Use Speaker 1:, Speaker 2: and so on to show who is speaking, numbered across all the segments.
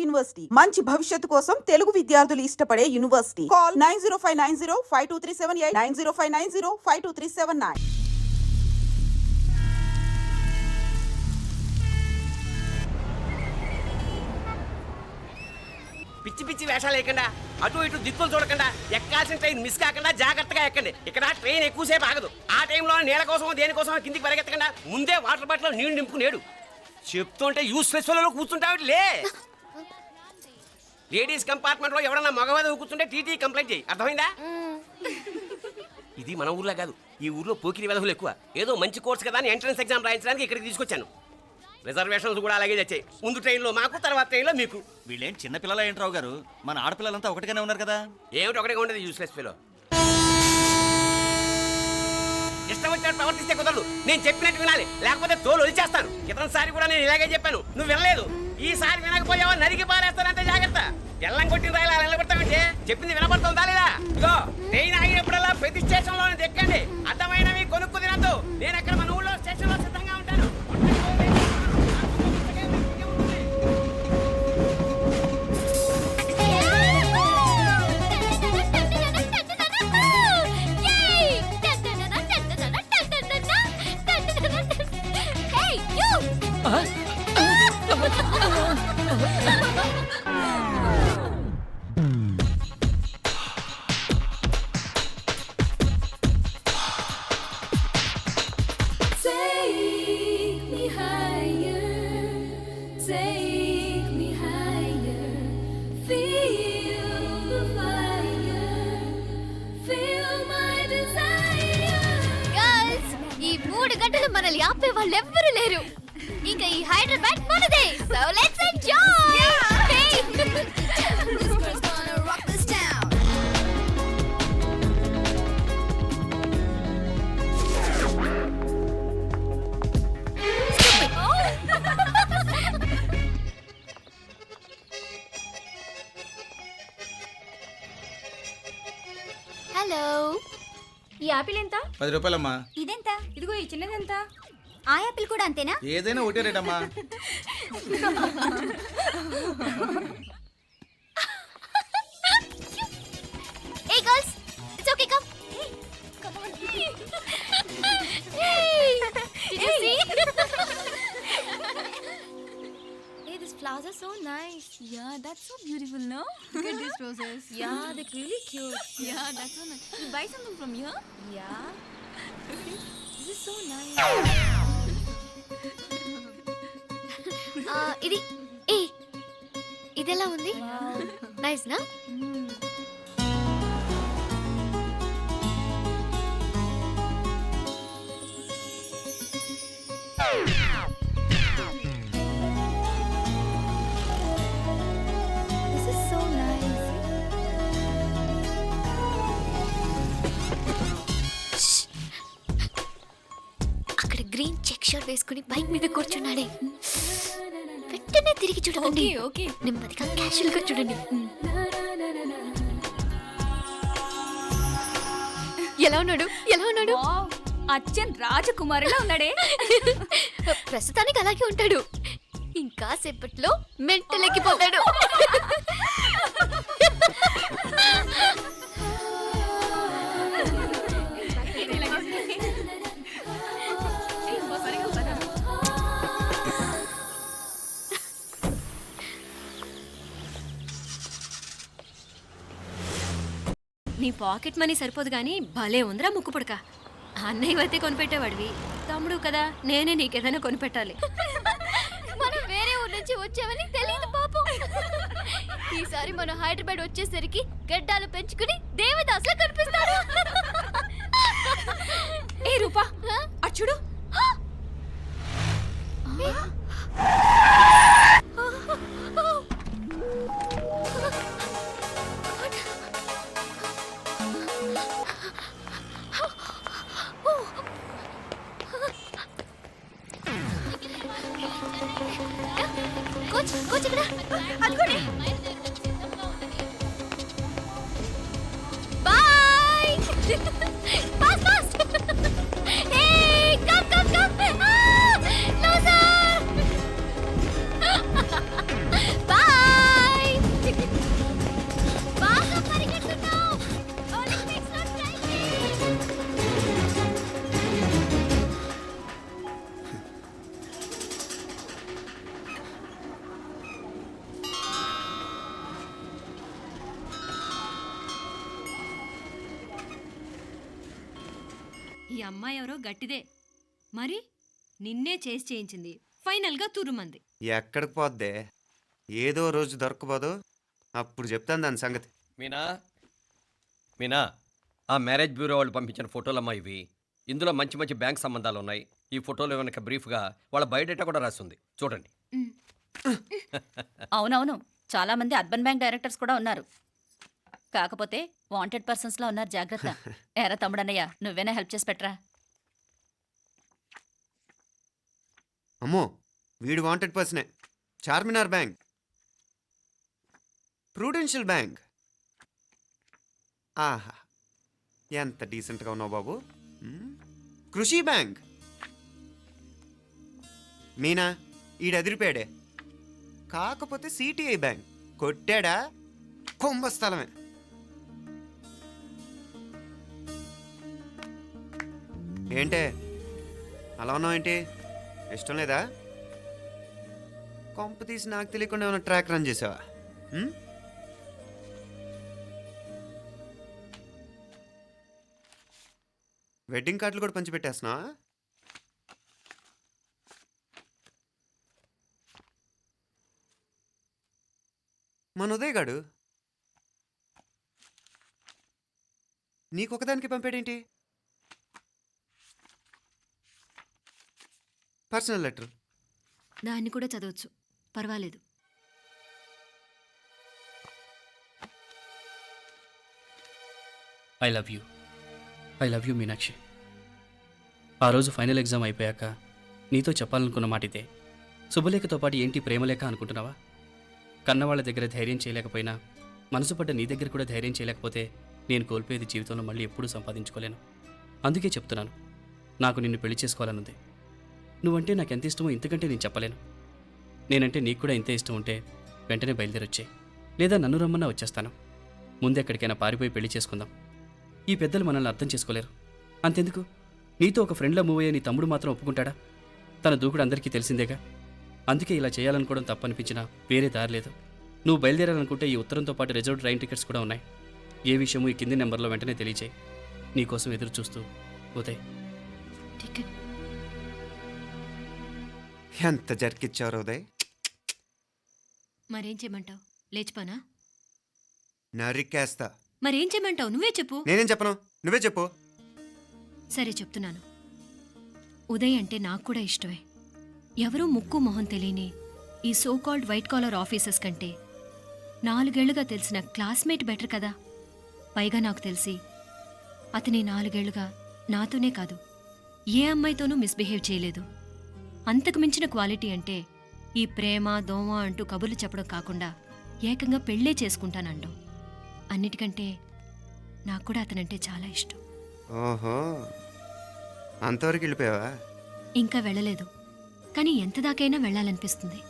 Speaker 1: University మంచి భవిష్యత్తు కోసం తెలుగు విద్యార్థులు ఇష్టపడే యూనివర్సిటీ. కాల్ 9059052378 9059052379.
Speaker 2: పిచ్చి పిచ్చి వేషాలు వేయకుండా అటు ఇటు దిక్కులు చూడకుండా ఎక్కాల్సిన ట్రైన్ మిస్ కాకుండా జాగ్రత్తగా ఎక్కండి. ఇక్కడ ట్రైన్ ఎక్కువసేపు ఆగదు. ఆ టైంలో నీళ్ళ కోసం దేనికోసం కిందికి పరిగెత్తకుండా ముందే వాటర్ బాటిల్ నీళ్లు నింపుకునేడు. చెప్తుంటే యూస్లెస్ లో కూర్చుంటావు లే. లేడీస్ కంపార్ట్మెంట్ లో ఎవరన్నా మగవాది కూర్చుంటే టీటీ కంప్లైంట్ చేయి. అర్థమైందా? ఇది మన ఊర్లో కాదు. ఈ ఊర్లో పోకిరి వెధవులు ఎక్కువ. ఏదో మంచి కోర్స్ కదా అని ఎంట్రన్స్ ఎగ్జామ్ రాయించడానికి ఇక్కడికి తీసుకొచ్చాను. రిజర్వేషన్స్ కూడా అలాగే వచ్చాయి. ముందు ట్రైన్లో మాకు, తర్వాత ట్రైన్లో మీకు.
Speaker 3: వీళ్ళేం చిన్నపిల్లల ఏంట్రావు గారు? మన ఆడపిల్లలంతా ఒకటిగానే ఉన్నారు కదా.
Speaker 2: ఏమిటి ఒకటిగా ఉండదు యూస్లెస్ ఫెలో. ఇష్టం వచ్చినట్టు ప్రవర్తిస్తే కుదరదు. నేను చెప్పినట్టు వినాలి, లేకపోతే తోలు వదిలిచేస్తాను. క్రితంసారి కూడా నేను ఇలాగే చెప్పాను, నువ్వు వినలేదు. ఈసారి వినకపోయావా నరికి పారేస్తానంటే జాగ్రత్త. ఎల్లం కొట్టిన రాయలా నిలబడతామంటే చెప్పింది వినపడుతుందా లేదా? ఇదో ట్రైన్ ఆగినప్పుడల్లా ప్రతి స్టేషన్ లో ఎక్కండి. అర్థమైనవి కొనుక్కు తినద్దు. నేను ఎక్కడ మన ఊళ్ళో స్టేషన్ లో సిద్ధంగా ఉంటాను.
Speaker 4: మనల్ని ఆపే వాళ్ళు ఎవ్వరూ లేరు. ఇంకా ఈ హైదరాబాద్ మనదే. So let's enjoy. హలో,
Speaker 5: ఈ యాపిల్ ఎంత?
Speaker 6: 10 రూపాయలమ్మా.
Speaker 4: ఇదెంత?
Speaker 5: ఇదిగో ఈ చిన్నది ఎంత?
Speaker 4: ఆ యాపిల్ కూడా అంతేనా?
Speaker 6: ఏదైనా ఒకటే రేట్ అమ్మా.
Speaker 4: Hey girls, it's okay, come. Come on. Hey, did you see?
Speaker 5: Hey, these flowers are so nice. Yeah, that's so beautiful, no? Look at these roses. Yeah, they're really cute. Yeah, that's so nice. You buy something from here? Yeah. This is so nice.
Speaker 4: ఇది ఇదెలా ఉంది? Nice నా?
Speaker 5: This is so nice.
Speaker 4: అక్కడ green check shirt వేసుకుని bike మీద కూర్చున్నాడే. వెంటనే తిరిగి చూడండి.
Speaker 5: ఓకే.
Speaker 4: నెమ్మదిగా క్యాషువల్ గా చూడండి. ఎలా ఉన్నాడు? ఎలా ఉన్నాడు?
Speaker 5: అచ్చన్ రాజకుమారిలా ఉన్నాడే.
Speaker 4: ప్రస్తుతానికి అలాగే ఉంటాడు. ఇంకా సేపట్లో మెంటల్ ఎక్కిపోతాడు.
Speaker 7: నీ పాకెట్ మనీ సరిపోదు కానీ భలే ఉందిరా ముక్కు పుడక. అన్నయ్య అయితే కొనిపెట్టేవాడివి, తమ్ముడు కదా నేనే నీకేదైనా కొనిపెట్టాలి.
Speaker 4: మనం వేరే ఊరు నుంచి వచ్చామని తెలియదు పాపం. ఈసారి మనం హైదరాబాద్ వచ్చేసరికి గడ్డాలు పెంచుకుని దేవదాసులా కనిపిస్తాడు.
Speaker 5: ఏ రూపా, అటు చూడు.
Speaker 4: కోచ్ ఇక్కడ అనుకోండి. Bye. Fast fast. Hey come come come. No sir. Bye.
Speaker 7: ఈ అమ్మాయి ఎవరో గట్టిదే మరి నిన్నే చేసి చేయించింది ఫైనల్గా తురుమంది.
Speaker 6: ఎక్కడికి పోద్దే? ఏదో రోజు దొరకపోదు, అప్పుడు చెప్తాను దాని సంగతి.
Speaker 8: మీనా మీనా ఆ మ్యారేజ్ బ్యూరో వాళ్ళు పంపించిన ఫోటోలమ్మా ఇవి. ఇందులో మంచి మంచి బ్యాంక్ సంబంధాలు ఉన్నాయి. ఈ ఫోటోలో వెనక బ్రీఫ్గా వాళ్ళ బయోడేటా కూడా రాస్తుంది, చూడండి.
Speaker 9: అవునవును, చాలా మంది అర్బన్ బ్యాంక్ డైరెక్టర్స్ కూడా ఉన్నారు. కాకపోతే వాంటెడ్ పర్సన్స్ లా ఉన్నారు, జాగ్రత్త. ఎరా తమ్ముడన్నయ్య, నువ్వేనా హెల్ప్ చేసి పెట్టరా?
Speaker 6: అమ్మో, వీడు వాంటెడ్ పర్సనే. Charminar bank, Prudential bank. ఆహా, ఎంత డీసెంట్గా ఉన్నావు బాబు. కృషి బ్యాంక్. మీనా, ఈడు ఎదిరిపోయాడే. కాకపోతే సిటిఐ బ్యాంక్ కొట్టాడా కుంభస్థలమే. ఏంటే అలా ఉన్నావు ఏంటి? ఇష్టం లేదా? కొంప తీసి నాకు తెలియకుండా ఏమైనా ట్రాక్ రన్ చేసావా? వెడ్డింగ్ కార్డులు కూడా పంచిపెట్టేస్తున్నావా? మన ఉదయ్ గాడు నీకొకదానికి పంపాడేంటి? Personal letter.
Speaker 7: దాన్ని కూడా చదవచ్చు, పర్వాలేదు.
Speaker 10: I love you Meenakshi. ఆ రోజు ఫైనల్ ఎగ్జామ్ అయిపోయాక నీతో చెప్పాలనుకున్న మాట ఇదే. శుభలేఖతో పాటు ఏంటి ప్రేమలేఖ అనుకుంటున్నావా? కన్నవాళ్ళ దగ్గర ధైర్యం చేయలేకపోయినా మనసు పడ్డ నీ దగ్గర కూడా ధైర్యం చేయలేకపోతే నేను కోల్పోయేది జీవితంలో మళ్ళీ ఎప్పుడూ సంపాదించుకోలేను. అందుకే చెప్తున్నాను, నాకు నిన్ను పెళ్లి చేసుకోవాలనుంది. నువ్వంటే నాకు ఎంత ఇష్టమో ఇంతకంటే నేను చెప్పలేను. నేనంటే నీకు కూడా ఇంతే ఇష్టం ఉంటే వెంటనే బయలుదేరొచ్చాయి, లేదా నన్ను రమ్మన్నా వచ్చేస్తాను. ముందెక్కడికైనా పారిపోయి పెళ్లి చేసుకుందాం. ఈ పెద్దలు మనల్ని అర్థం చేసుకోలేరు. అంతెందుకు, నీతో ఒక ఫ్రెండ్లా మూవ్ అయ్యే నీ తమ్ముడు మాత్రం ఒప్పుకుంటాడా? తన దూకుడు అందరికీ తెలిసిందేగా. అందుకే ఇలా చేయాలనుకోవడం తప్పనిపించినా వేరే దారి లేదు. నువ్వు బయలుదేరాలనుకుంటే ఈ ఉత్తరంతో పాటు రిజర్వ్ ట్రైన్ టికెట్స్ కూడా ఉన్నాయి. ఏ విషయమూ ఈ కింది నెంబర్లో వెంటనే తెలియచేయి. నీకోసం ఎదురు చూస్తూ ఉదయ్.
Speaker 7: టికెట్
Speaker 6: ఎంత జరికిచ్చారు ఉదయ్.
Speaker 7: మరేం చేయమంటావు? లేచిపోనా?
Speaker 6: నరికేస్తా.
Speaker 7: మరేం చేయమంటావు? నువ్వే చెప్పు.
Speaker 6: నేనేం చెప్పను, నువ్వే చెప్పు.
Speaker 7: సరే చెప్తున్నాను. ఉదయ్ అంటే నాకు కూడా ఇష్టమే. ఎవరూ ముక్కు మొహం తెలియని ఈ so called white collar officers కంటే 4 ఏళ్లుగా తెలిసిన క్లాస్మేట్ బెటర్ కదా. పైగా నాకు తెలిసి అతని 4 ఏళ్లుగా నాతోనే కాదు ఏ అమ్మాయితోనూ మిస్బిహేవ్ చేయలేదు. అంతకు మించిన క్వాలిటీ అంటే ఈ ప్రేమ దోమ అంటూ కబుర్లు చెప్పడం కాకుండా ఏకంగా పెళ్ళే చేసుకుంటానంటాం. అన్నిటికంటే నాకు కూడా అతనంటే చాలా ఇష్టం.
Speaker 6: ఓహో, అంతవరకు వెళ్ళిపోయావా?
Speaker 7: ఇంకా వెళ్ళలేదు, కానీ ఎంత దాకైనా వెళ్ళాలనిపిస్తుంది.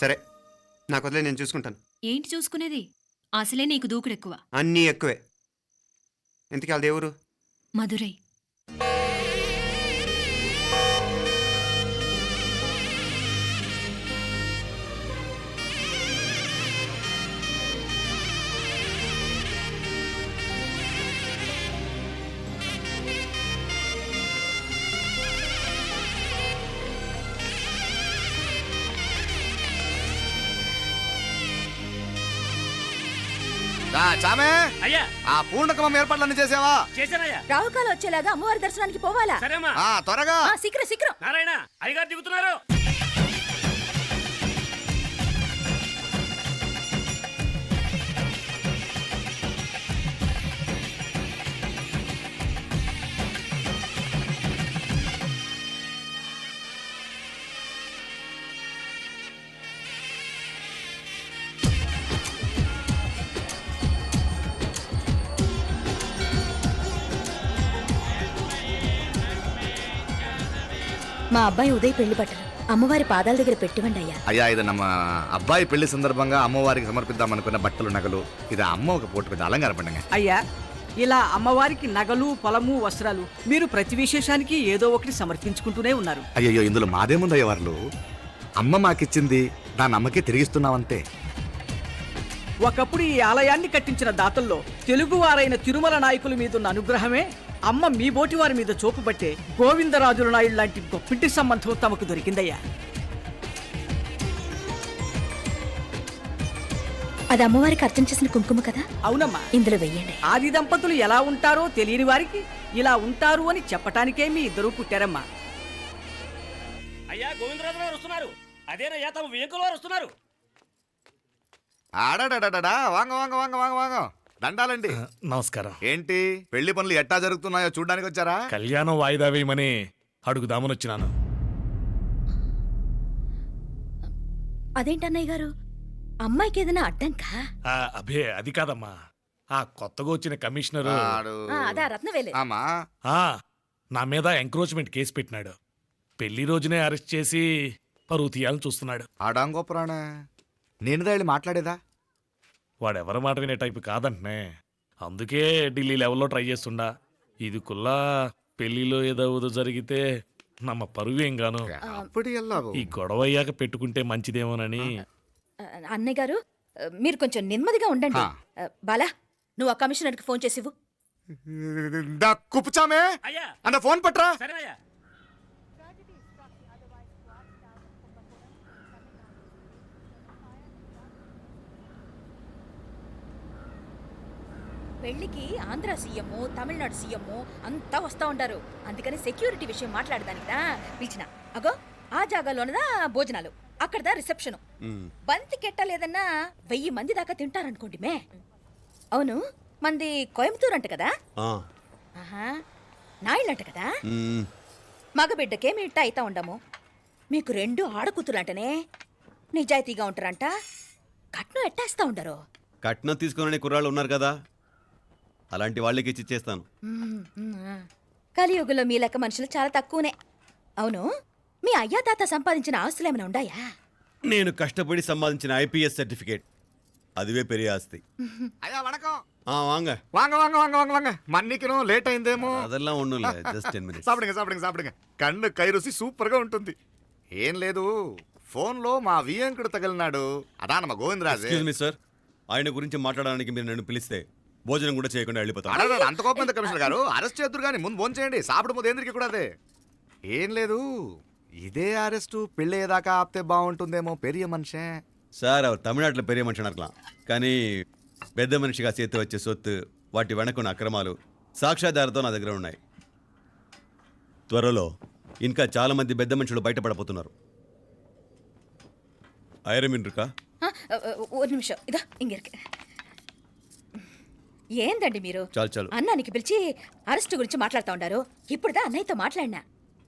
Speaker 6: సరే, నాకు వదిలే, నేను చూసుకుంటాను.
Speaker 7: ఏంటి చూసుకునేది? అసలే నీకు దూకుడెక్కువ.
Speaker 6: అన్నీ ఎక్కువే. ఇంతకీ వాళ్ళ దేవురు?
Speaker 7: మధురై.
Speaker 2: చామే
Speaker 8: అయ్యా,
Speaker 2: ఆ పూర్ణకమం ఏర్పాట్లన్నీ చేసావా?
Speaker 8: చేశానయ్యా.
Speaker 9: రాహుకాలు వచ్చేలాగా అమ్మవారి దర్శనానికి పోవాలా?
Speaker 8: సరేమ్మా.
Speaker 2: త్వరగా.
Speaker 9: శీఘ్రం శీఘ్రం.
Speaker 8: నారాయణ, అయ్యగారు దిగుతున్నారు.
Speaker 9: మా అబ్బాయి ఉదయ్ పెళ్లి బట్టలు అమ్మవారి పాదాల దగ్గర పెట్టివ్వండి అయ్యా.
Speaker 11: అయ్యా, ఇది నమ్మ అబ్బాయి పెళ్లి సందర్భంగా అమ్మవారికి సమర్పిద్దాం అనుకున్న బట్టలు నగలు. ఇది అమ్మ ఒక పూట పెద్ద అలంకార పండుగ.
Speaker 12: అయ్యా, ఇలా అమ్మవారికి నగలు పొలము వస్త్రాలు మీరు ప్రతి విశేషానికి ఏదో ఒకటి సమర్పించుకుంటూనే ఉన్నారు.
Speaker 11: అయ్యో, ఇందులో మాదేముందయ్య వాళ్ళు. అమ్మ మాకిచ్చింది దాని అమ్మకే తిరిగిస్తున్నామంతే.
Speaker 12: ఒకప్పుడు ఈ ఆలయాన్ని కట్టించిన దాతల్లో తెలుగువారైన తిరుమల నాయకుల మీదున్న అనుగ్రహమే అమ్మ మీ బోటి వారి మీద చూపుబట్టే గోవిందరాజుల నాయుడు లాంటి గొప్పింటి సంబంధం తమకు దొరికిందయ్యా.
Speaker 5: అది అమ్మవారికి అర్చన చేసిన కుంకుమ కదా?
Speaker 12: అవునమ్మా.
Speaker 5: ఇందులో వెయ్యండి.
Speaker 12: ఆది దంపతులు ఎలా ఉంటారో తెలియని వారికి ఇలా ఉంటారు అని చెప్పటానికే మీ ఇద్దరూ పుట్టారమ్మా.
Speaker 2: అయ్యా గోవిందరాజు గారు వస్తున్నారు. అదేనయ్యా తమ వెంకుల వారు వస్తున్నారు.
Speaker 11: ఆడాడా వాంగ వాంగ వాంగ వాంగ వాంగ దండాలండి.
Speaker 13: నమస్కారం.
Speaker 11: ఏంటి పెళ్లి పనులు ఎట్టా జరుగుతున్నాయో చూడడానికి వచ్చారా?
Speaker 13: కళ్యాణం వాయిదా వేయమని అడుగుదామని వచ్చినాను.
Speaker 5: అదేంటన్నయ్య గారు, అమ్మాయికి ఏదైనా అడ్డంకా?
Speaker 13: అభే అది కాదమ్మా, ఆ కొత్తగా వచ్చిన కమిషనర్
Speaker 5: అదా రత్నవేలే.
Speaker 11: ఆమా
Speaker 13: నా మీద ఎంక్రోచ్మెంట్ కేసు పెట్టినాడు. పెళ్లి రోజునే అరెస్ట్ చేసి పరువు తీయాలని చూస్తున్నాడు.
Speaker 11: ఆడాంగో పురాణ నేనుదా వెళ్ళి మాట్లాడేదా?
Speaker 13: వాడెవరి మాట వినే టైపు కాదంటనే. అందుకే ఢిల్లీ లెవెల్లో ట్రై చేస్తుండా. ఇది కుల్లా పెళ్లిలో ఏదో జరిగితే నమ్మ పరువేం గాను. ఈ గొడవ అయ్యాక పెట్టుకుంటే మంచిదేమోనని.
Speaker 5: అన్నయ్య గారు మీరు కొంచెం నెమ్మదిగా ఉండండి. బాలా, నువ్వు ఆ కమిషనర్కి ఫోన్ చేసివు.
Speaker 11: కుప్పుచామే అన్న ఫోన్ పట్రా.
Speaker 5: పెళ్లికి ఆంధ్ర సీఎం, తమిళనాడు సీఎం అంతా వస్తా ఉంటారు. అందుకని సెక్యూరిటీ విషయం మాట్లాడదానికిదా పిలిచిన. అగో ఆ జాగాలోనదా భోజనాలు, అక్కడదా రిసెప్షన్. బంతి కెట్టలేదన్నా 1000 మంది దాకా తింటారనుకోండి మే. అవును, మంది కోయంబత్తూర్ అంట కదా? నాయుళ్ళంట కదా? మగబిడ్డకే మీ ఇట్ట అయితా ఉండము. మీకు 2 ఆడకూతులంటనే నిజాయితీగా ఉంటారంట. కట్నం ఎట్టేస్తా ఉండరు.
Speaker 3: కట్నం తీసుకునే కుర్రాళ్ళు ఉన్నారు కదా, అలాంటి వాళ్ళకి ఇచ్చి చేస్తాను.
Speaker 5: కలియుగంలో మీ లెక్క మనుషులు చాలా తక్కువనే. అవును, మీ అయ్యా తాత సంపాదించిన ఆస్తులు ఏమైనా ఉండాయా?
Speaker 3: నేను కష్టపడి సంపాదించిన ఐపీఎస్ సర్టిఫికేట్, అదివే పెరిగే ఆస్తి.
Speaker 11: అయ్యా వణకం.
Speaker 3: వాంగ
Speaker 11: వాంగ వాంగ వాంగ వాంగ వాంగ మన్నికిను లేట్ అయిందేమో.
Speaker 3: అదెல்லாம் ఒన్నుం జస్ట్ 10 minutes.
Speaker 11: సాப்பிடுங்க కన్ను కైరుసి సూపర్ గా ఉంటుంది. ఏం లేదు, ఫోన్ లో మా వియంకుడు తగిలినాడు. అదా నమ్మ గోవిందరాజు.
Speaker 3: ఎక్స్క్యూజ్ మీ సార్, ఆయన గురించి మాట్లాడడానికి మీరు నన్ను పిలిస్తే భోజనం కూడా చేయకుండా వెళ్ళిపోతాను.
Speaker 11: అంత కోపం కమిషనర్ గారు, అరెస్ట్ చేద్దరు కానీ ముందు ఫోన్ చేయండి. సాపిడు ముందు ఎందుకు కూడా అదే. ఏం లేదు, ఇదే అరెస్టు పెళ్ళేదాకా ఆపితే బాగుంటుందేమో. పెరియ మనిషే
Speaker 3: సార్, அவர் தமிழ்நாட்டில் பெரிய మనిషి అనర్కలాం, కానీ పెద్ద మనిషిగా చేతి వచ్చే సొత్తు, వాటి వెనకున్న అక్రమాలు సాక్ష్యాధారతో నా దగ్గర ఉన్నాయి. త్వరలో ఇంకా చాలా మంది పెద్ద మనుషులు బయటపడబోతున్నారు. ఐరమిన్ రుకా
Speaker 5: ఒక నిమిషం ఇదా ఇంగిరికి. ఏందండి మీరు
Speaker 3: చాలు
Speaker 5: అన్నానికి పిలిచి అరెస్ట్ గురించి మాట్లాడుతూ ఉండారు. ఇప్పుడుదా అన్నయ్యతో మాట్లాడినా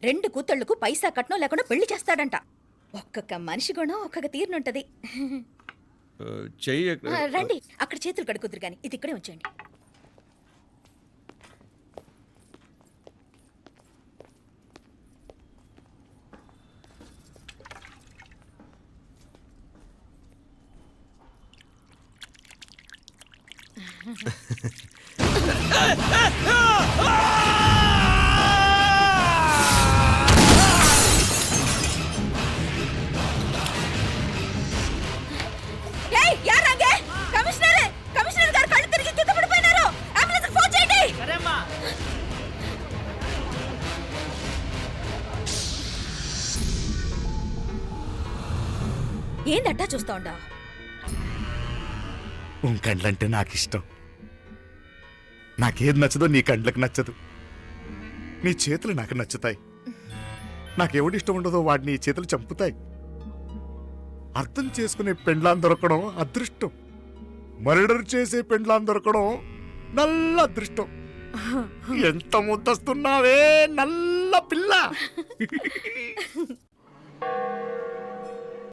Speaker 5: 2 కూతుళ్లకు పైసా కట్నం లేకుండా పెళ్లి చేస్తాడంట. ఒక్కొక్క మనిషి గుణం ఒక్కొక్క తీరునుంటది.
Speaker 3: చెయ్యి
Speaker 5: రండి, అక్కడ చేతులు కడుకుదురు గాని ఇది ఇక్కడే ఉంచండి. కమిషనర్ గారు కళ్ళు తిరిగి కింద పడిపోయినారు. అంబులెన్స్ ఫోన్ చేయండి. ఏందట్టా చూస్తా ఉండా?
Speaker 11: కండ్లంటే నాకు ఇష్టం. నాకేది నచ్చదో నీ కండ్లకు నచ్చదు. నీ చేతులు నాకు నచ్చుతాయి. నాకెవడి ఇష్టం ఉండదో వాడిని నీ చేతులు చంపుతాయి. అర్థం చేసుకునే పెండ్లాం దొరకడం అదృష్టం. మర్డర్ చేసే పెండ్లాం దొరకడం నల్ల అదృష్టం. ఎంత ముద్దస్తున్నావే నల్ల పిల్ల.